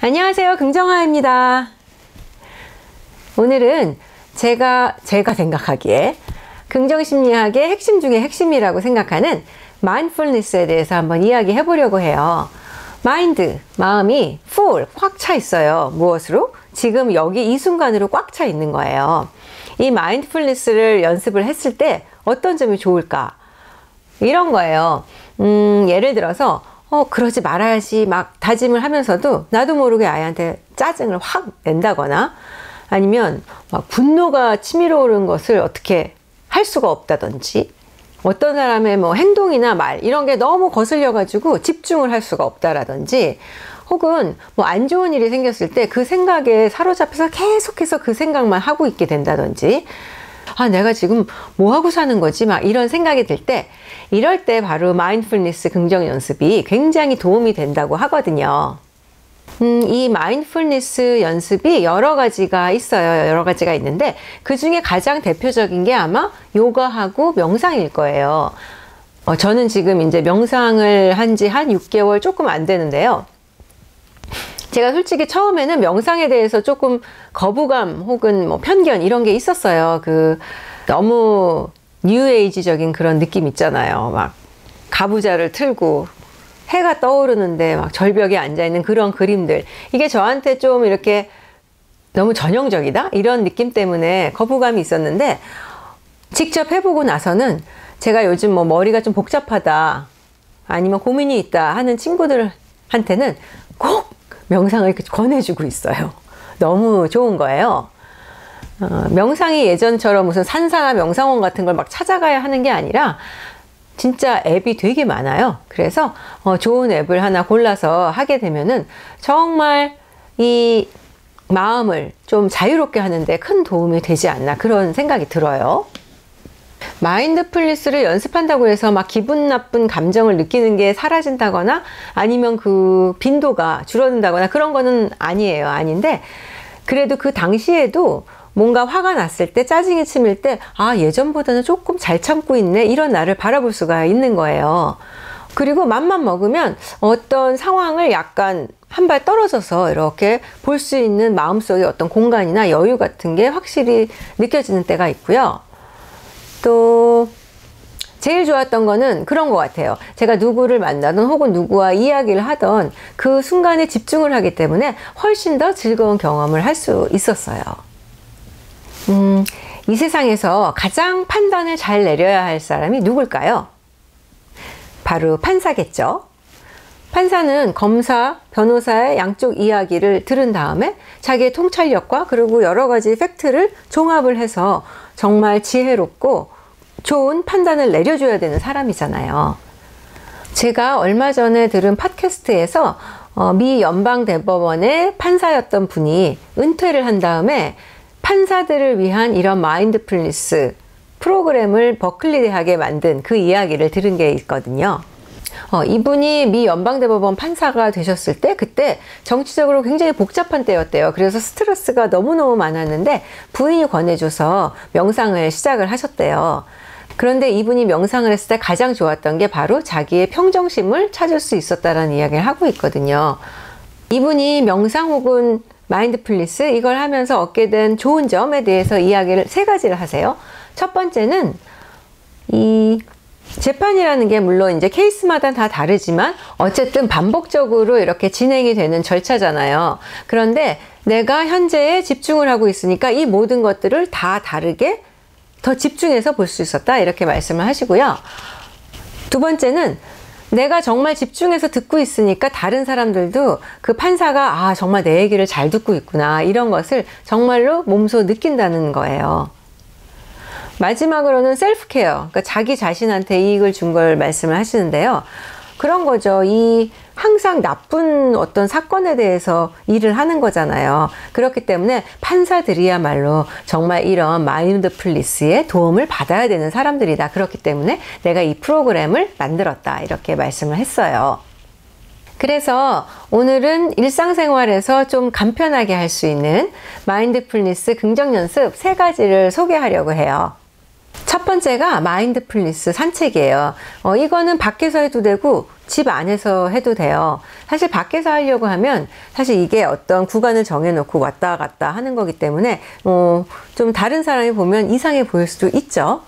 안녕하세요, 긍정아입니다. 오늘은 제가 생각하기에 긍정심리학의 핵심 중에 핵심이라고 생각하는 마인드풀니스에 대해서 한번 이야기해 보려고 해요. 마인드, 마음이 full, 꽉 차 있어요. 무엇으로? 지금 여기 이 순간으로 꽉 차 있는 거예요. 이 마인드풀니스를 연습을 했을 때 어떤 점이 좋을까? 이런 거예요. 예를 들어서 그러지 말아야지 막 다짐을 하면서도 나도 모르게 아이한테 짜증을 확 낸다거나, 아니면 막 분노가 치밀어 오르는 것을 어떻게 할 수가 없다든지, 어떤 사람의 뭐 행동이나 말 이런 게 너무 거슬려 가지고 집중을 할 수가 없다라든지, 혹은 뭐 안 좋은 일이 생겼을 때 그 생각에 사로잡혀서 계속해서 그 생각만 하고 있게 된다든지, 내가 지금 뭐 하고 사는 거지? 막 이런 생각이 들 때, 이럴 때 바로 마인드풀니스 긍정 연습이 굉장히 도움이 된다고 하거든요. 이 마인드풀니스 연습이 여러 가지가 있어요. 여러 가지가 있는데 그 중에 가장 대표적인 게 아마 요가하고 명상일 거예요. 저는 지금 이제 명상을 한 지 한 6개월 조금 안 되는데요. 제가 솔직히 처음에는 명상에 대해서 조금 거부감 혹은 뭐 편견 이런 게 있었어요. 너무 뉴에이지적인 그런 느낌 있잖아요. 막 가부좌를 틀고 해가 떠오르는데 막 절벽에 앉아있는 그런 그림들. 이게 저한테 좀 이렇게 너무 전형적이다? 이런 느낌 때문에 거부감이 있었는데, 직접 해보고 나서는 제가 요즘 뭐 머리가 좀 복잡하다, 아니면 고민이 있다 하는 친구들한테는 꼭 명상을 권해주고 있어요. 너무 좋은 거예요. 명상이 예전처럼 무슨 산사나 명상원 같은 걸 막 찾아가야 하는 게 아니라 진짜 앱이 되게 많아요. 그래서 좋은 앱을 하나 골라서 하게 되면은 정말 이 마음을 좀 자유롭게 하는데 큰 도움이 되지 않나, 그런 생각이 들어요. 마인드풀니스를 연습한다고 해서 막 기분 나쁜 감정을 느끼는 게 사라진다거나, 아니면 그 빈도가 줄어든다거나 그런 거는 아니에요. 아닌데, 그래도 그 당시에도 뭔가 화가 났을 때, 짜증이 치밀 때, 예전보다는 조금 잘 참고 있네, 이런 나를 바라볼 수가 있는 거예요. 그리고 맘만 먹으면 어떤 상황을 약간 한 발 떨어져서 이렇게 볼 수 있는 마음속의 어떤 공간이나 여유 같은 게 확실히 느껴지는 때가 있고요. 또 제일 좋았던 거는 그런 것 같아요. 제가 누구를 만나든 혹은 누구와 이야기를 하던 그 순간에 집중을 하기 때문에 훨씬 더 즐거운 경험을 할 수 있었어요. 이 세상에서 가장 판단을 잘 내려야 할 사람이 누굴까요? 바로 판사겠죠. 판사는 검사, 변호사의 양쪽 이야기를 들은 다음에 자기의 통찰력과 그리고 여러 가지 팩트를 종합을 해서 정말 지혜롭고 좋은 판단을 내려줘야 되는 사람이잖아요. 제가 얼마 전에 들은 팟캐스트에서 미 연방대법원의 판사였던 분이 은퇴를 한 다음에 판사들을 위한 이런 마인드풀니스 프로그램을 버클리 대학에 만든 그 이야기를 들은 게 있거든요. 이분이 미 연방대법원 판사가 되셨을 때, 그때 정치적으로 굉장히 복잡한 때였대요. 그래서 스트레스가 너무너무 많았는데 부인이 권해줘서 명상을 시작을 하셨대요. 그런데 이분이 명상을 했을 때 가장 좋았던 게 바로 자기의 평정심을 찾을 수 있었다라는 이야기를 하고 있거든요. 이분이 명상 혹은 마인드풀니스 이걸 하면서 얻게 된 좋은 점에 대해서 이야기를 3가지를 하세요. 첫 번째는 이 재판이라는 게 물론 이제 케이스마다 다 다르지만 어쨌든 반복적으로 이렇게 진행이 되는 절차잖아요. 그런데 내가 현재에 집중을 하고 있으니까 이 모든 것들을 다 다르게 더 집중해서 볼 수 있었다, 이렇게 말씀을 하시고요. 두 번째는 내가 정말 집중해서 듣고 있으니까 다른 사람들도 그 판사가 정말 내 얘기를 잘 듣고 있구나, 이런 것을 정말로 몸소 느낀다는 거예요. 마지막으로는 셀프 케어, 그러니까 자기 자신한테 이익을 준 걸 말씀을 하시는데요. 그런 거죠. 항상 나쁜 어떤 사건에 대해서 일을 하는 거잖아요. 그렇기 때문에 판사들이야말로 정말 이런 마인드풀니스의 도움을 받아야 되는 사람들이다. 그렇기 때문에 내가 이 프로그램을 만들었다, 이렇게 말씀을 했어요. 그래서 오늘은 일상생활에서 좀 간편하게 할 수 있는 마인드풀니스 긍정 연습 3가지를 소개하려고 해요. 첫 번째가 마인드풀니스 산책이에요. 이거는 밖에서 해도 되고 집 안에서 해도 돼요. 사실 밖에서 하려고 하면 사실 이게 어떤 구간을 정해놓고 왔다 갔다 하는 거기 때문에 좀 다른 사람이 보면 이상해 보일 수도 있죠.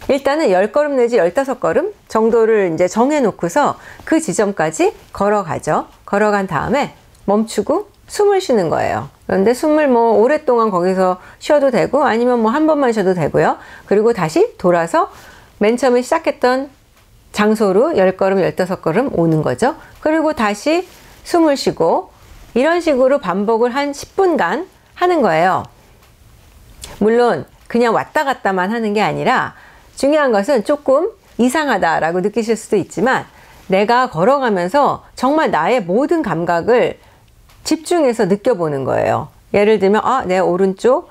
일단은 10걸음 내지 15걸음 정도를 이제 정해놓고서 그 지점까지 걸어가죠. 걸어간 다음에 멈추고 숨을 쉬는 거예요. 그런데 숨을 뭐 오랫동안 거기서 쉬어도 되고 아니면 뭐 한 번만 쉬어도 되고요. 그리고 다시 돌아서 맨 처음에 시작했던 장소로 10걸음, 15걸음 오는 거죠. 그리고 다시 숨을 쉬고 이런 식으로 반복을 한 10분간 하는 거예요. 물론 그냥 왔다 갔다만 하는 게 아니라 중요한 것은 조금 이상하다라고 느끼실 수도 있지만 내가 걸어가면서 정말 나의 모든 감각을 집중해서 느껴보는 거예요. 예를 들면 내 오른쪽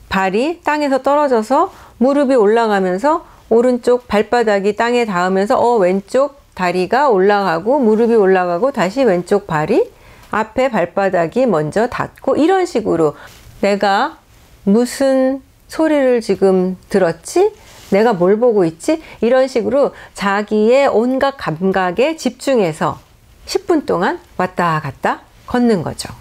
발이 땅에서 떨어져서 무릎이 올라가면서 오른쪽 발바닥이 땅에 닿으면서 왼쪽 다리가 올라가고 무릎이 올라가고 다시 왼쪽 발이 앞에 발바닥이 먼저 닿고 이런 식으로 내가 무슨 소리를 지금 들었지? 내가 뭘 보고 있지? 이런 식으로 자기의 온갖 감각에 집중해서 10분 동안 왔다 갔다 걷는 거죠.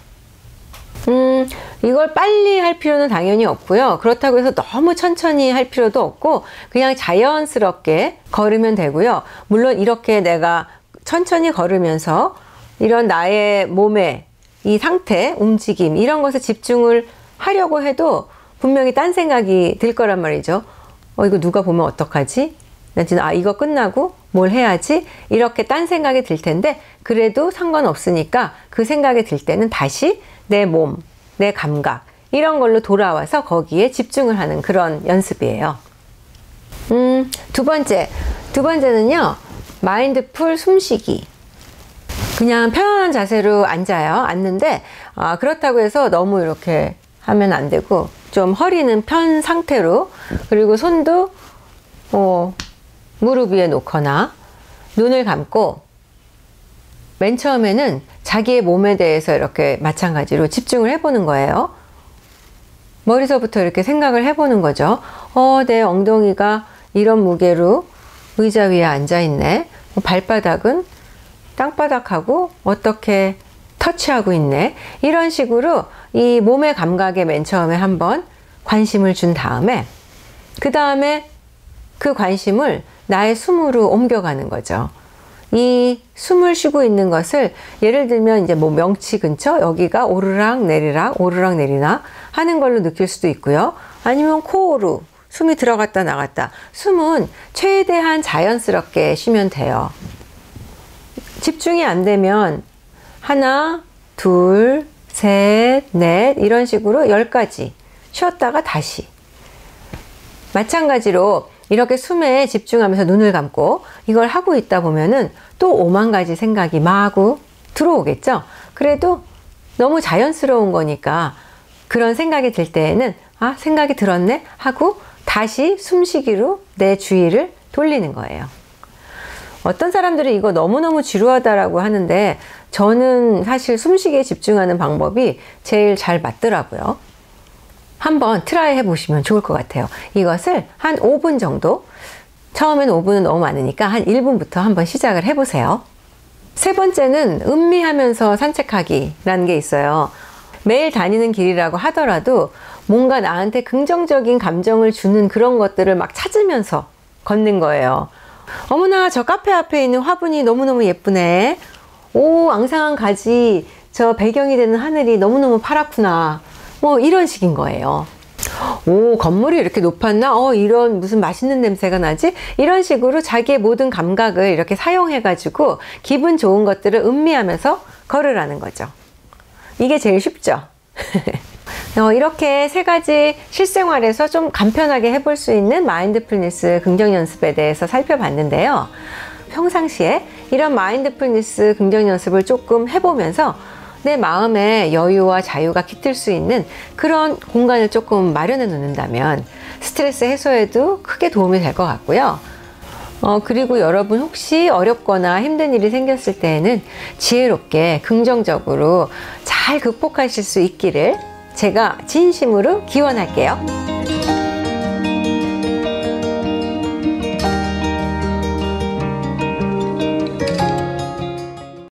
이걸 빨리 할 필요는 당연히 없고요. 그렇다고 해서 너무 천천히 할 필요도 없고 그냥 자연스럽게 걸으면 되고요. 물론 이렇게 내가 천천히 걸으면서 이런 나의 몸의 이 상태, 움직임 이런 것에 집중을 하려고 해도 분명히 딴 생각이 들 거란 말이죠. 이거 누가 보면 어떡하지? 난 지금 이거 끝나고 뭘 해야지? 이렇게 딴 생각이 들 텐데 그래도 상관없으니까 그 생각이 들 때는 다시 내 몸, 내 감각 이런 걸로 돌아와서 거기에 집중을 하는 그런 연습이에요. 두 번째는요. 마인드풀 숨쉬기. 그냥 편안한 자세로 앉아요. 앉는데 그렇다고 해서 너무 이렇게 하면 안 되고 좀 허리는 편 상태로 그리고 손도 무릎 위에 놓거나 눈을 감고 맨 처음에는 자기의 몸에 대해서 이렇게 마찬가지로 집중을 해보는 거예요. 머리서부터 이렇게 생각을 해보는 거죠. 내 엉덩이가 이런 무게로 의자 위에 앉아있네. 발바닥은 땅바닥하고 어떻게 터치하고 있네. 이런 식으로 이 몸의 감각에 맨 처음에 한번 관심을 준 다음에 그 다음에 그 관심을 나의 숨으로 옮겨가는 거죠. 이 숨을 쉬고 있는 것을 예를 들면 이제 뭐 명치 근처 여기가 오르락 내리락 오르락 내리락 하는 걸로 느낄 수도 있고요. 아니면 코로 숨이 들어갔다 나갔다. 숨은 최대한 자연스럽게 쉬면 돼요. 집중이 안 되면 하나, 둘, 셋, 넷 이런 식으로 10가지 쉬었다가 다시 마찬가지로 이렇게 숨에 집중하면서 눈을 감고 이걸 하고 있다 보면은 또 5만 가지 생각이 마구 들어오겠죠. 그래도 너무 자연스러운 거니까 그런 생각이 들 때에는 생각이 들었네 하고 다시 숨쉬기로 내 주의를 돌리는 거예요. 어떤 사람들이 이거 너무너무 지루하다라고 하는데 저는 사실 숨쉬기에 집중하는 방법이 제일 잘 맞더라고요. 한번 트라이 해보시면 좋을 것 같아요. 이것을 한 5분 정도, 처음에는 5분은 너무 많으니까 한 1분부터 한번 시작을 해보세요. 세 번째는 음미하면서 산책하기라는 게 있어요. 매일 다니는 길이라고 하더라도 뭔가 나한테 긍정적인 감정을 주는 그런 것들을 막 찾으면서 걷는 거예요. 어머나 저 카페 앞에 있는 화분이 너무너무 예쁘네. 오 앙상한 가지 저 배경이 되는 하늘이 너무너무 파랗구나. 뭐 이런 식인 거예요. 오 건물이 이렇게 높았나? 이런 무슨 맛있는 냄새가 나지? 이런 식으로 자기의 모든 감각을 이렇게 사용해 가지고 기분 좋은 것들을 음미하면서 걸으라는 거죠. 이게 제일 쉽죠. 이렇게 세 가지 실생활에서 좀 간편하게 해볼 수 있는 마인드풀니스 긍정 연습에 대해서 살펴봤는데요. 평상시에 이런 마인드풀니스 긍정 연습을 조금 해보면서 내 마음에 여유와 자유가 깃들 수 있는 그런 공간을 조금 마련해 놓는다면 스트레스 해소에도 크게 도움이 될 것 같고요. 그리고 여러분 혹시 어렵거나 힘든 일이 생겼을 때에는 지혜롭게 긍정적으로 잘 극복하실 수 있기를 제가 진심으로 기원할게요.